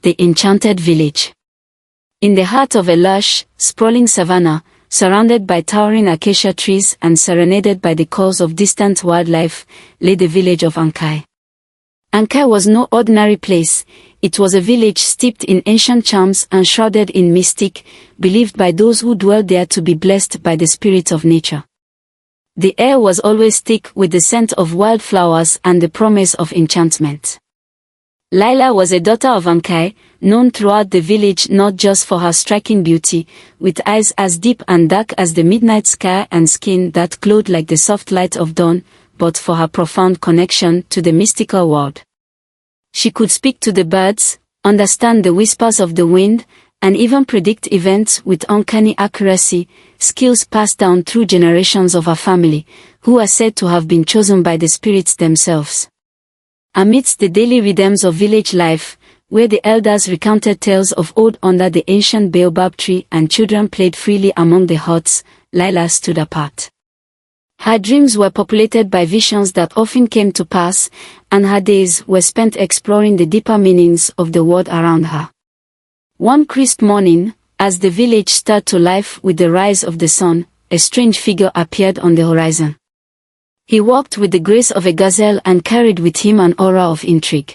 the enchanted village. In the heart of a lush, sprawling savanna, surrounded by towering acacia trees and serenaded by the calls of distant wildlife, lay the village of Ankai. Ankai was no ordinary place. It was a village steeped in ancient charms and shrouded in mystic, believed by those who dwelled there to be blessed by the spirit of nature. The air was always thick with the scent of wildflowers and the promise of enchantment. Laila was a daughter of Ankai, known throughout the village not just for her striking beauty, with eyes as deep and dark as the midnight sky and skin that glowed like the soft light of dawn, but for her profound connection to the mystical world. She could speak to the birds, understand the whispers of the wind, and even predict events with uncanny accuracy, skills passed down through generations of her family, who are said to have been chosen by the spirits themselves. Amidst the daily rhythms of village life, where the elders recounted tales of old under the ancient baobab tree and children played freely among the huts, Laila stood apart. Her dreams were populated by visions that often came to pass, and her days were spent exploring the deeper meanings of the world around her. One crisp morning, as the village stirred to life with the rise of the sun, a strange figure appeared on the horizon. He walked with the grace of a gazelle and carried with him an aura of intrigue.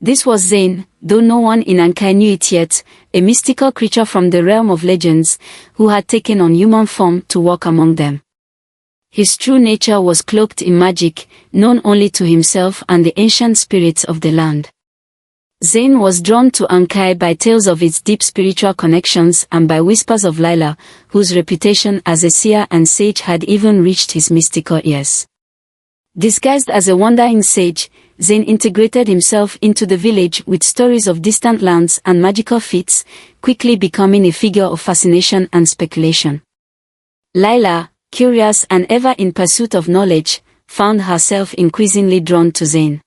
This was Zain, though no one in Ankai knew it yet, a mystical creature from the realm of legends, who had taken on human form to walk among them. His true nature was cloaked in magic, known only to himself and the ancient spirits of the land. Zain was drawn to Ankai by tales of its deep spiritual connections and by whispers of Laila, whose reputation as a seer and sage had even reached his mystical ears. Disguised as a wandering sage, Zain integrated himself into the village with stories of distant lands and magical feats, quickly becoming a figure of fascination and speculation. Laila, curious and ever in pursuit of knowledge, found herself increasingly drawn to Zain.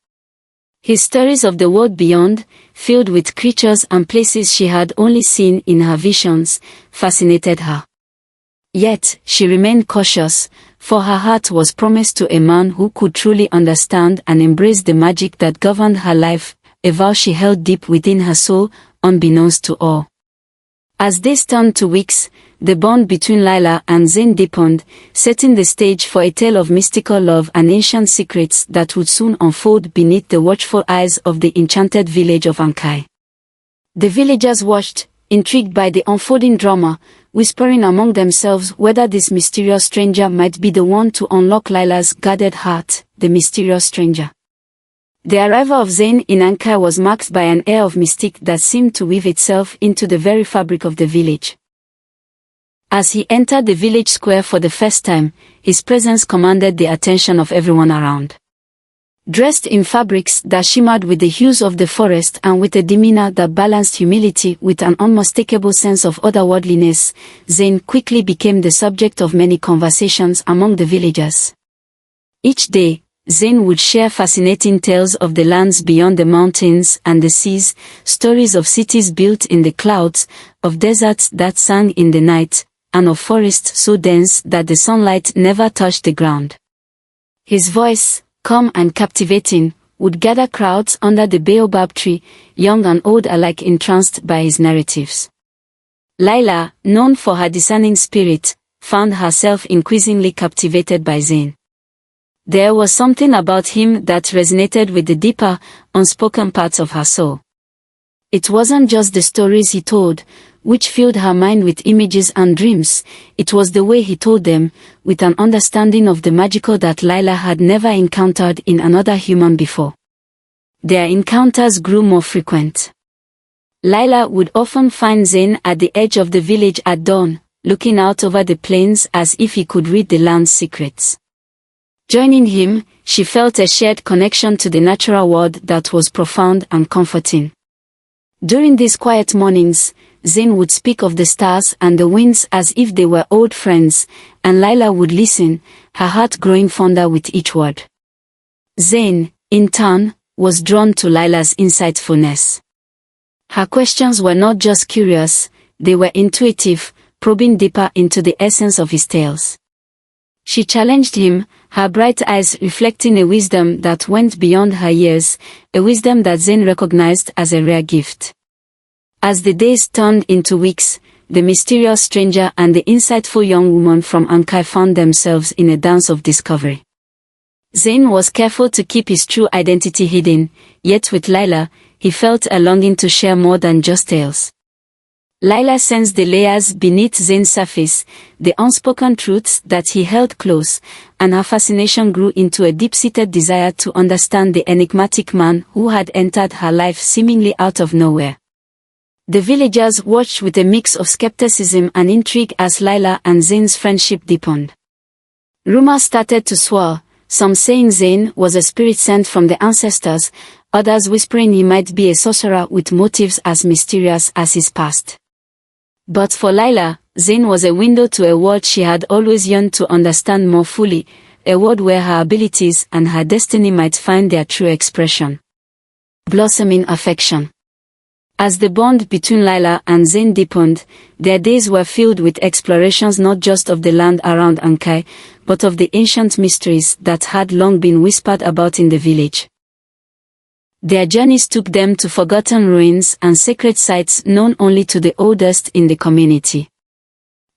His stories of the world beyond, filled with creatures and places she had only seen in her visions, fascinated her. Yet, she remained cautious, for her heart was promised to a man who could truly understand and embrace the magic that governed her life, a vow she held deep within her soul, unbeknownst to all. As days turned to weeks, the bond between Laila and Zain deepened, setting the stage for a tale of mystical love and ancient secrets that would soon unfold beneath the watchful eyes of the enchanted village of Ankai. The villagers watched, intrigued by the unfolding drama, whispering among themselves whether this mysterious stranger might be the one to unlock Laila's guarded heart, the mysterious stranger. The arrival of Zain in Ankai was marked by an air of mystique that seemed to weave itself into the very fabric of the village. As he entered the village square for the first time, his presence commanded the attention of everyone around. Dressed in fabrics that shimmered with the hues of the forest and with a demeanor that balanced humility with an unmistakable sense of otherworldliness, Zain quickly became the subject of many conversations among the villagers. Each day, Zain would share fascinating tales of the lands beyond the mountains and the seas, stories of cities built in the clouds, of deserts that sang in the night, and of forests so dense that the sunlight never touched the ground. His voice, calm and captivating, would gather crowds under the baobab tree, young and old alike entranced by his narratives. Laila, known for her discerning spirit, found herself increasingly captivated by Zain. There was something about him that resonated with the deeper, unspoken parts of her soul. It wasn't just the stories he told, which filled her mind with images and dreams, it was the way he told them, with an understanding of the magical that Laila had never encountered in another human before. Their encounters grew more frequent. Laila would often find Zain at the edge of the village at dawn, looking out over the plains as if he could read the land's secrets. Joining him, she felt a shared connection to the natural world that was profound and comforting. During these quiet mornings, Zain would speak of the stars and the winds as if they were old friends, and Laila would listen, her heart growing fonder with each word. Zain, in turn, was drawn to Laila's insightfulness. Her questions were not just curious, they were intuitive, probing deeper into the essence of his tales. She challenged him, her bright eyes reflecting a wisdom that went beyond her years, a wisdom that Zain recognized as a rare gift. As the days turned into weeks, the mysterious stranger and the insightful young woman from Ankai found themselves in a dance of discovery. Zayn was careful to keep his true identity hidden, yet with Lila, he felt a longing to share more than just tales. Lila sensed the layers beneath Zayn's surface, the unspoken truths that he held close, and her fascination grew into a deep-seated desire to understand the enigmatic man who had entered her life seemingly out of nowhere. The villagers watched with a mix of skepticism and intrigue as Lila and Zayn's friendship deepened. Rumors started to swirl, some saying Zayn was a spirit sent from the ancestors, others whispering he might be a sorcerer with motives as mysterious as his past. But for Lila, Zayn was a window to a world she had always yearned to understand more fully, a world where her abilities and her destiny might find their true expression. Blossoming affection. As the bond between Lila and Zayn deepened, their days were filled with explorations not just of the land around Ankai, but of the ancient mysteries that had long been whispered about in the village. Their journeys took them to forgotten ruins and sacred sites known only to the oldest in the community.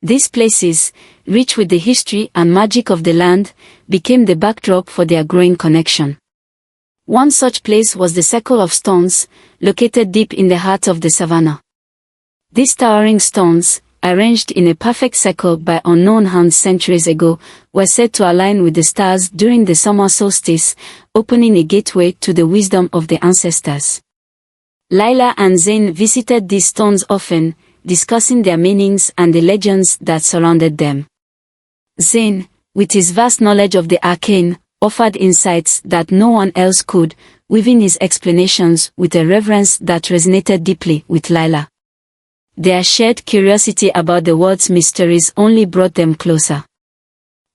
These places, rich with the history and magic of the land, became the backdrop for their growing connection. One such place was the Circle of Stones, located deep in the heart of the savannah. These towering stones, arranged in a perfect circle by unknown hands centuries ago, were said to align with the stars during the summer solstice, opening a gateway to the wisdom of the ancestors. Lila and Zayn visited these stones often, discussing their meanings and the legends that surrounded them. Zayn, with his vast knowledge of the arcane, offered insights that no one else could, weaving his explanations with a reverence that resonated deeply with Lila. Their shared curiosity about the world's mysteries only brought them closer.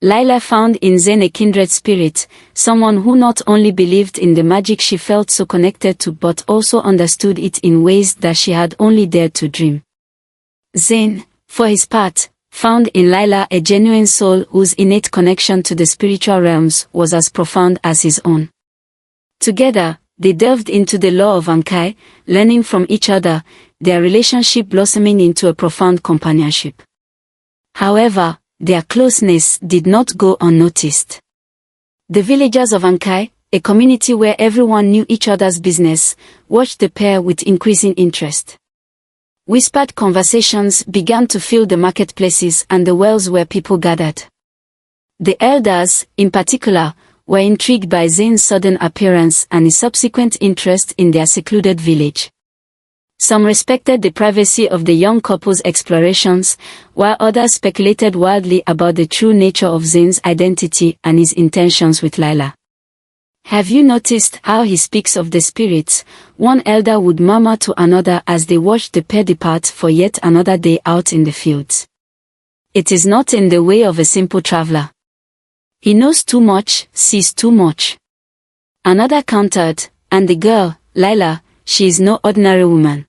Lila found in Zayn a kindred spirit, someone who not only believed in the magic she felt so connected to but also understood it in ways that she had only dared to dream. Zayn, for his part, found in Lila a genuine soul whose innate connection to the spiritual realms was as profound as his own. Together, they delved into the lore of Ankai, learning from each other, their relationship blossoming into a profound companionship. However, their closeness did not go unnoticed. The villagers of Ankai, a community where everyone knew each other's business, watched the pair with increasing interest. Whispered conversations began to fill the marketplaces and the wells where people gathered. The elders, in particular, were intrigued by Zayn's sudden appearance and his subsequent interest in their secluded village. Some respected the privacy of the young couple's explorations, while others speculated wildly about the true nature of Zayn's identity and his intentions with Lila. "Have you noticed how he speaks of the spirits?" one elder would murmur to another as they watched the pair depart for yet another day out in the fields. "It is not in the way of a simple traveler. He knows too much, sees too much." Another countered, "And the girl, Lila, she is no ordinary woman.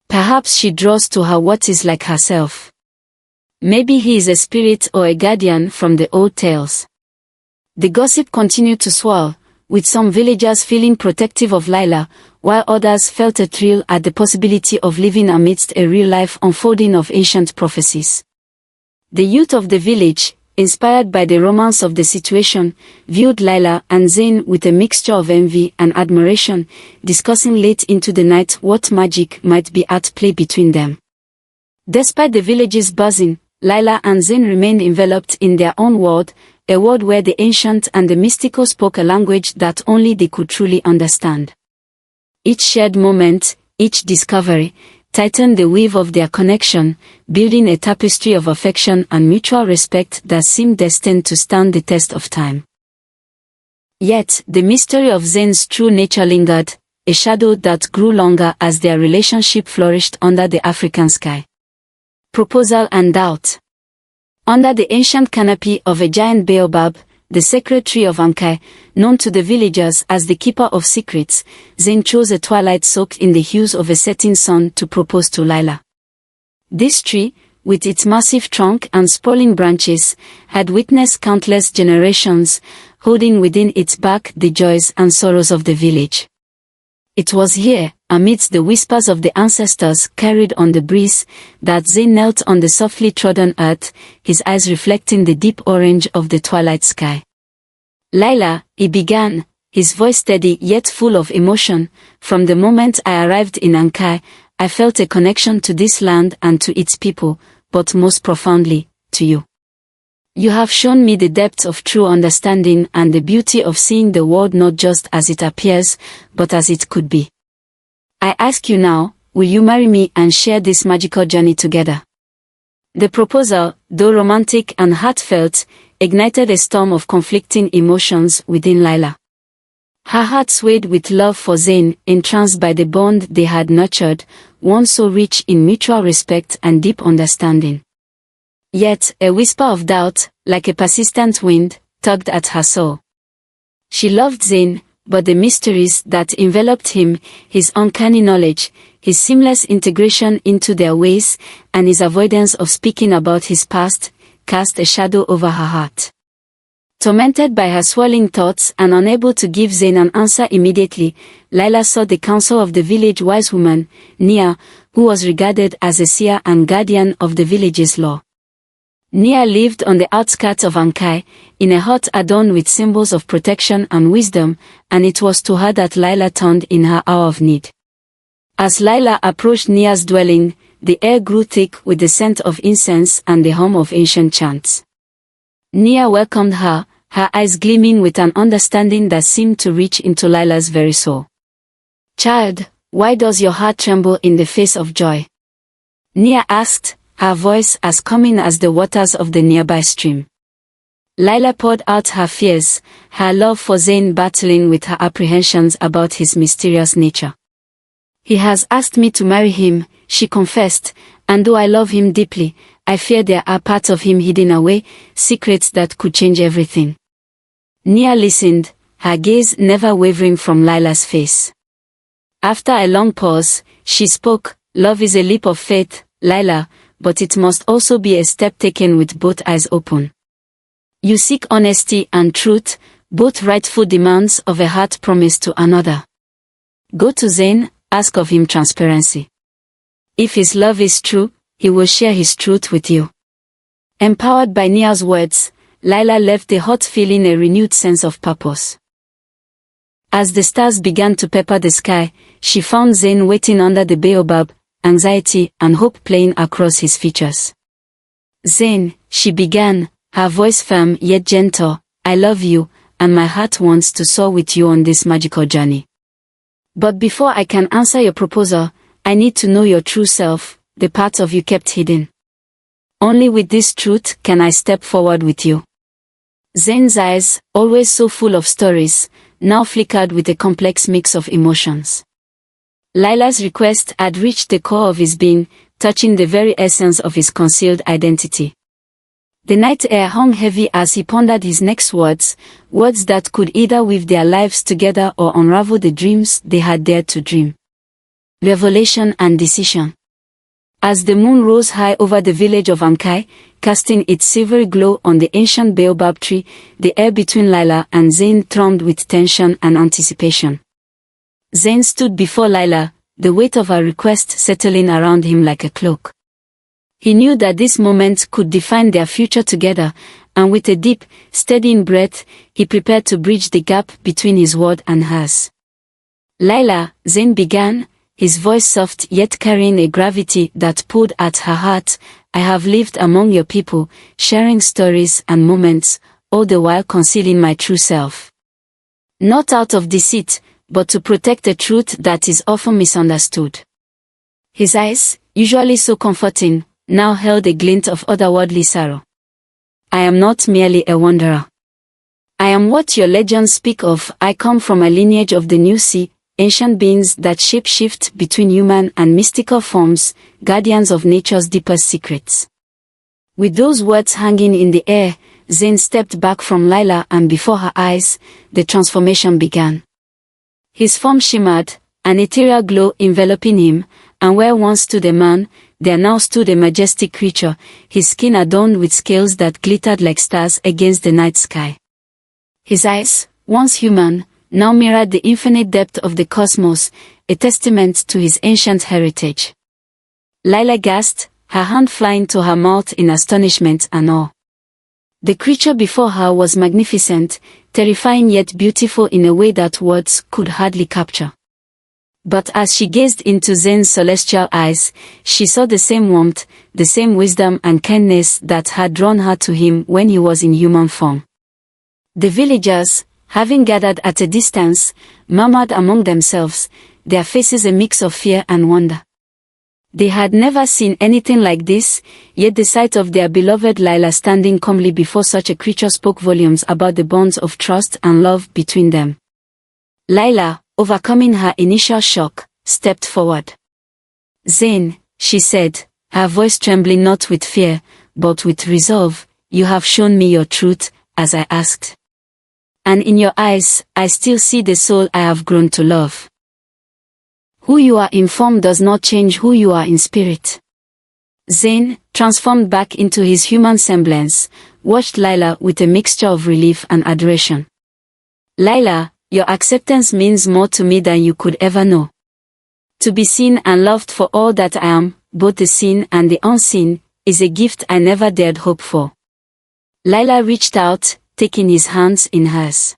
Perhaps she draws to her what is like herself. Maybe he is a spirit or a guardian from the old tales." The gossip continued to swirl, with some villagers feeling protective of Lila, while others felt a thrill at the possibility of living amidst a real-life unfolding of ancient prophecies. The youth of the village, inspired by the romance of the situation, viewed Lila and Zayn with a mixture of envy and admiration, discussing late into the night what magic might be at play between them. Despite the village's buzzing, Lila and Zayn remained enveloped in their own world, a world where the ancient and the mystical spoke a language that only they could truly understand. Each shared moment, each discovery, tightened the weave of their connection, building a tapestry of affection and mutual respect that seemed destined to stand the test of time. Yet, the mystery of Zayn's true nature lingered, a shadow that grew longer as their relationship flourished under the African sky. Proposal and doubt. Under the ancient canopy of a giant baobab, the sacred tree of Ankai, known to the villagers as the keeper of secrets, Zayn chose a twilight soaked in the hues of a setting sun to propose to Lila. This tree, with its massive trunk and sprawling branches, had witnessed countless generations, holding within its bark the joys and sorrows of the village. It was here, amidst the whispers of the ancestors carried on the breeze, that Zayn knelt on the softly trodden earth, his eyes reflecting the deep orange of the twilight sky. "Laila," he began, his voice steady yet full of emotion, "from the moment I arrived in Ankai, I felt a connection to this land and to its people, but most profoundly, to you. You have shown me the depth of true understanding and the beauty of seeing the world not just as it appears, but as it could be. I ask you now, will you marry me and share this magical journey together?" The proposal, though romantic and heartfelt, ignited a storm of conflicting emotions within Laila. Her heart swayed with love for Zayn, entranced by the bond they had nurtured, one so rich in mutual respect and deep understanding. Yet, a whisper of doubt, like a persistent wind, tugged at her soul. She loved Zayn, but the mysteries that enveloped him, his uncanny knowledge, his seamless integration into their ways, and his avoidance of speaking about his past, cast a shadow over her heart. Tormented by her swirling thoughts and unable to give Zayn an answer immediately, Laila sought the counsel of the village wise woman, Nia, who was regarded as a seer and guardian of the village's law. Nia lived on the outskirts of Ankai, in a hut adorned with symbols of protection and wisdom, and it was to her that Laila turned in her hour of need. As Laila approached Nia's dwelling, the air grew thick with the scent of incense and the hum of ancient chants. Nia welcomed her, her eyes gleaming with an understanding that seemed to reach into Laila's very soul. "Child, why does your heart tremble in the face of joy?" Nia asked, her voice as calming as the waters of the nearby stream. Laila poured out her fears, her love for Zayn battling with her apprehensions about his mysterious nature. "He has asked me to marry him," she confessed, "and though I love him deeply, I fear there are parts of him hidden away, secrets that could change everything." Nia listened, her gaze never wavering from Laila's face. After a long pause, she spoke, "Love is a leap of faith, Laila, but it must also be a step taken with both eyes open. You seek honesty and truth, both rightful demands of a heart promised to another. Go to Zayn, ask of him transparency. If his love is true, he will share his truth with you." Empowered by Nia's words, Laila left the hut feeling a renewed sense of purpose. As the stars began to pepper the sky, she found Zayn waiting under the baobab, anxiety and hope playing across his features. "Zayn," she began, her voice firm yet gentle, "I love you, and my heart wants to soar with you on this magical journey. But before I can answer your proposal, I need to know your true self, the parts of you kept hidden. Only with this truth can I step forward with you." Zayn's eyes, always so full of stories, now flickered with a complex mix of emotions. Laila's request had reached the core of his being, touching the very essence of his concealed identity. The night air hung heavy as he pondered his next words, words that could either weave their lives together or unravel the dreams they had dared to dream. Revelation and decision. As the moon rose high over the village of Ankai, casting its silvery glow on the ancient baobab tree, the air between Laila and Zayn thrummed with tension and anticipation. Zayn stood before Laila, the weight of her request settling around him like a cloak. He knew that this moment could define their future together, and with a deep, steadying breath, he prepared to bridge the gap between his word and hers. "Laila," Zayn began, his voice soft yet carrying a gravity that pulled at her heart, "I have lived among your people, sharing stories and moments, all the while concealing my true self. Not out of deceit, but to protect a truth that is often misunderstood." His eyes, usually so comforting, now held a glint of otherworldly sorrow. "I am not merely a wanderer. I am what your legends speak of. I come from a lineage of the new sea, ancient beings that shape-shift between human and mystical forms, guardians of nature's deepest secrets." With those words hanging in the air, Zayn stepped back from Laila, and before her eyes, the transformation began. His form shimmered, an ethereal glow enveloping him, and where once stood a man, there now stood a majestic creature, his skin adorned with scales that glittered like stars against the night sky. His eyes, once human, now mirrored the infinite depth of the cosmos, a testament to his ancient heritage. Laila gasped, her hand flying to her mouth in astonishment and awe. The creature before her was magnificent, terrifying yet beautiful in a way that words could hardly capture. But as she gazed into Zane's celestial eyes, she saw the same warmth, the same wisdom and kindness that had drawn her to him when he was in human form. The villagers, having gathered at a distance, murmured among themselves, their faces a mix of fear and wonder. They had never seen anything like this, yet the sight of their beloved Laila standing calmly before such a creature spoke volumes about the bonds of trust and love between them. Laila, overcoming her initial shock, stepped forward. "Zane," she said, her voice trembling not with fear, but with resolve, "you have shown me your truth, as I asked. And in your eyes, I still see the soul I have grown to love. Who you are in form does not change who you are in spirit." Zane, transformed back into his human semblance, watched Laila with a mixture of relief and adoration. "Laila, your acceptance means more to me than you could ever know. To be seen and loved for all that I am, both the seen and the unseen, is a gift I never dared hope for." Laila reached out, taking his hands in hers.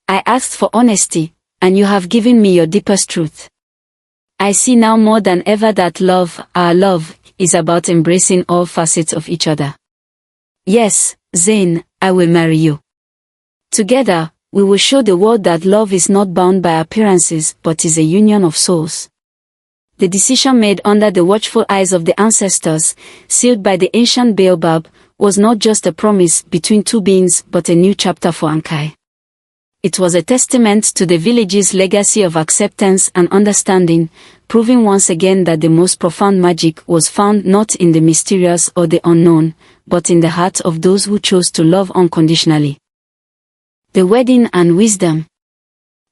"I asked for honesty, and you have given me your deepest truth. I see now more than ever that love, our love, is about embracing all facets of each other. Yes, Zane, I will marry you. Together, we will show the world that love is not bound by appearances but is a union of souls." The decision made under the watchful eyes of the ancestors, sealed by the ancient baobab, was not just a promise between two beings but a new chapter for Ankai. It was a testament to the village's legacy of acceptance and understanding, proving once again that the most profound magic was found not in the mysterious or the unknown, but in the heart of those who chose to love unconditionally. The wedding and wisdom.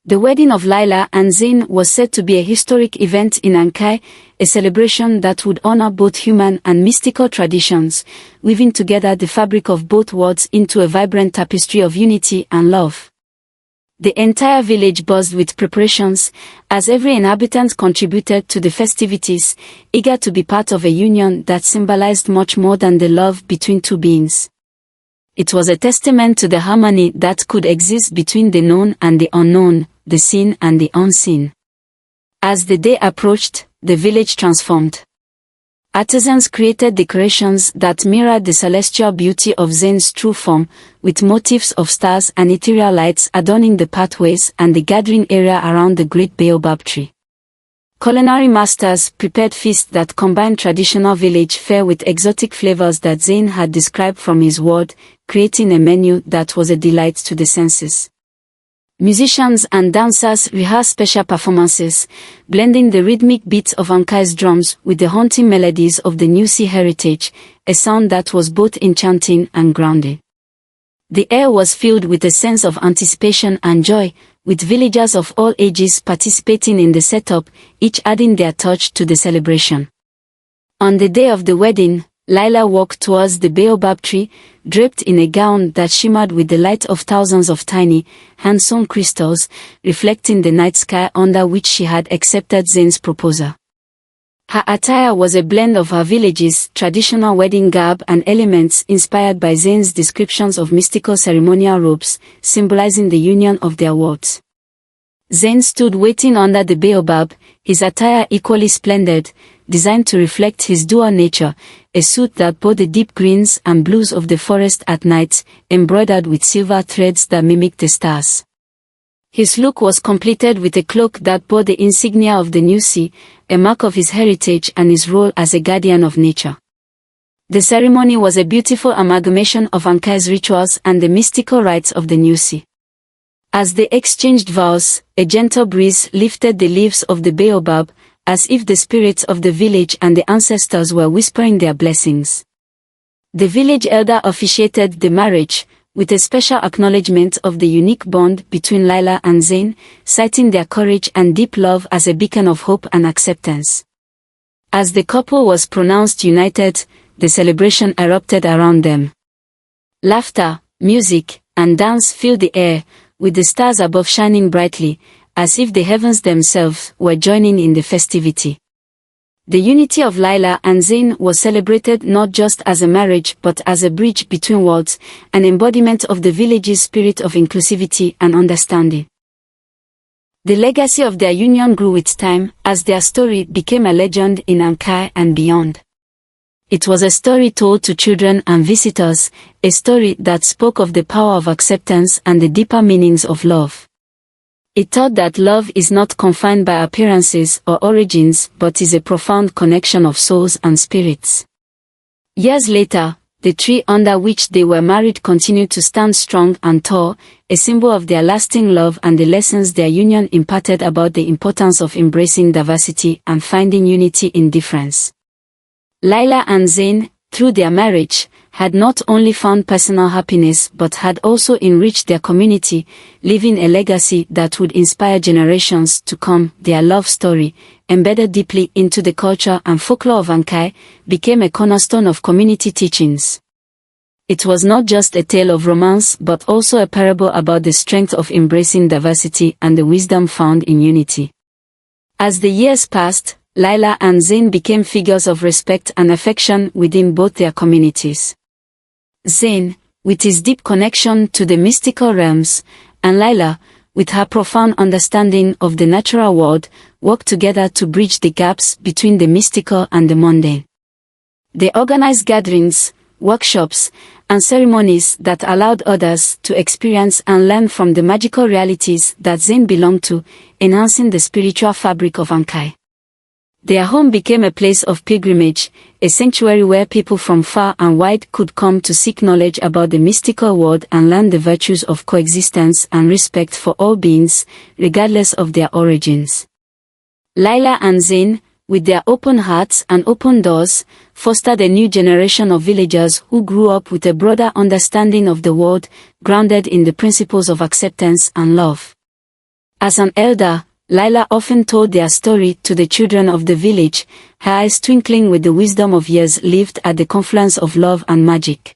The wedding of Laila and Zane was said to be a historic event in Ankai, a celebration that would honor both human and mystical traditions, weaving together the fabric of both worlds into a vibrant tapestry of unity and love. The entire village buzzed with preparations, as every inhabitant contributed to the festivities, eager to be part of a union that symbolized much more than the love between two beings. It was a testament to the harmony that could exist between the known and the unknown, the seen and the unseen. As the day approached, the village transformed. Artisans created decorations that mirrored the celestial beauty of Zane's true form, with motifs of stars and ethereal lights adorning the pathways and the gathering area around the great baobab tree. Culinary masters prepared feasts that combined traditional village fare with exotic flavors that Zane had described from his word, creating a menu that was a delight to the senses. Musicians and dancers rehearsed special performances, blending the rhythmic beats of Ankai's drums with the haunting melodies of the Nusi heritage, a sound that was both enchanting and grounding. The air was filled with a sense of anticipation and joy, with villagers of all ages participating in the setup, each adding their touch to the celebration. On the day of the wedding, Laila walked towards the baobab tree, draped in a gown that shimmered with the light of thousands of tiny, hand-sewn crystals, reflecting the night sky under which she had accepted Zane's proposal. Her attire was a blend of her village's traditional wedding garb and elements inspired by Zane's descriptions of mystical ceremonial robes, symbolizing the union of their worlds. Zane stood waiting under the baobab, his attire equally splendid, designed to reflect his dual nature, a suit that bore the deep greens and blues of the forest at night, embroidered with silver threads that mimicked the stars. His look was completed with a cloak that bore the insignia of the Nusi, a mark of his heritage and his role as a guardian of nature. The ceremony was a beautiful amalgamation of Ankai's rituals and the mystical rites of the Nusi. As they exchanged vows, a gentle breeze lifted the leaves of the baobab, as if the spirits of the village and the ancestors were whispering their blessings. The village elder officiated the marriage, with a special acknowledgement of the unique bond between Laila and Zane, citing their courage and deep love as a beacon of hope and acceptance. As the couple was pronounced united, the celebration erupted around them. Laughter, music, and dance filled the air, with the stars above shining brightly, as if the heavens themselves were joining in the festivity. The unity of Laila and Zayn was celebrated not just as a marriage but as a bridge between worlds, an embodiment of the village's spirit of inclusivity and understanding. The legacy of their union grew with time, as their story became a legend in Ankai and beyond. It was a story told to children and visitors, a story that spoke of the power of acceptance and the deeper meanings of love. It taught that love is not confined by appearances or origins but is a profound connection of souls and spirits. Years later, the tree under which they were married continued to stand strong and tall, a symbol of their lasting love and the lessons their union imparted about the importance of embracing diversity and finding unity in difference. Laila and Zayn, through their marriage, had not only found personal happiness but had also enriched their community, leaving a legacy that would inspire generations to come. Their love story, embedded deeply into the culture and folklore of Ankai, became a cornerstone of community teachings. It was not just a tale of romance but also a parable about the strength of embracing diversity and the wisdom found in unity. As the years passed, Laila and Zayn became figures of respect and affection within both their communities. Zayn, with his deep connection to the mystical realms, and Laila, with her profound understanding of the natural world, worked together to bridge the gaps between the mystical and the mundane. They organized gatherings, workshops, and ceremonies that allowed others to experience and learn from the magical realities that Zayn belonged to, enhancing the spiritual fabric of Ankai. Their home became a place of pilgrimage, a sanctuary where people from far and wide could come to seek knowledge about the mystical world and learn the virtues of coexistence and respect for all beings, regardless of their origins. Laila and Zayn, with their open hearts and open doors, fostered a new generation of villagers who grew up with a broader understanding of the world, grounded in the principles of acceptance and love. As an elder, Laila often told their story to the children of the village, her eyes twinkling with the wisdom of years lived at the confluence of love and magic.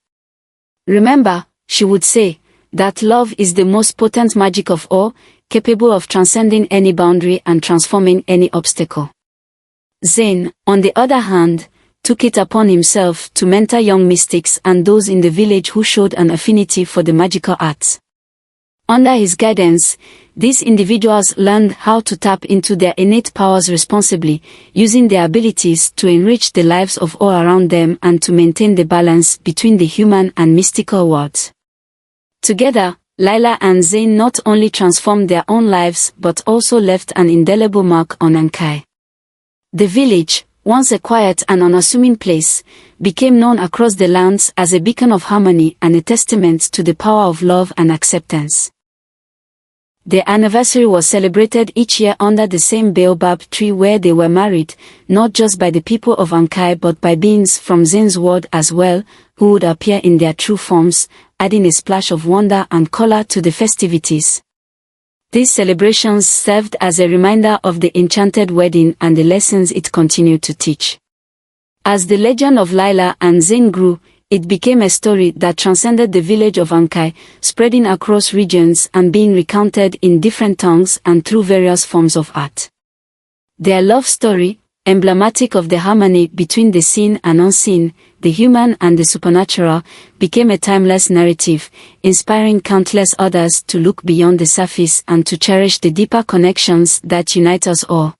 "Remember," she would say, "that love is the most potent magic of all, capable of transcending any boundary and transforming any obstacle." Zayn, on the other hand, took it upon himself to mentor young mystics and those in the village who showed an affinity for the magical arts. Under his guidance, these individuals learned how to tap into their innate powers responsibly, using their abilities to enrich the lives of all around them and to maintain the balance between the human and mystical worlds. Together, Laila and Zayn not only transformed their own lives but also left an indelible mark on Ankai. The village, once a quiet and unassuming place, became known across the lands as a beacon of harmony and a testament to the power of love and acceptance. Their anniversary was celebrated each year under the same baobab tree where they were married, not just by the people of Ankai but by beings from Zayn's world as well, who would appear in their true forms, adding a splash of wonder and color to the festivities. These celebrations served as a reminder of the enchanted wedding and the lessons it continued to teach. As the legend of Laila and Zayn grew, it became a story that transcended the village of Ankai, spreading across regions and being recounted in different tongues and through various forms of art. Their love story, emblematic of the harmony between the seen and unseen, the human and the supernatural, became a timeless narrative, inspiring countless others to look beyond the surface and to cherish the deeper connections that unite us all.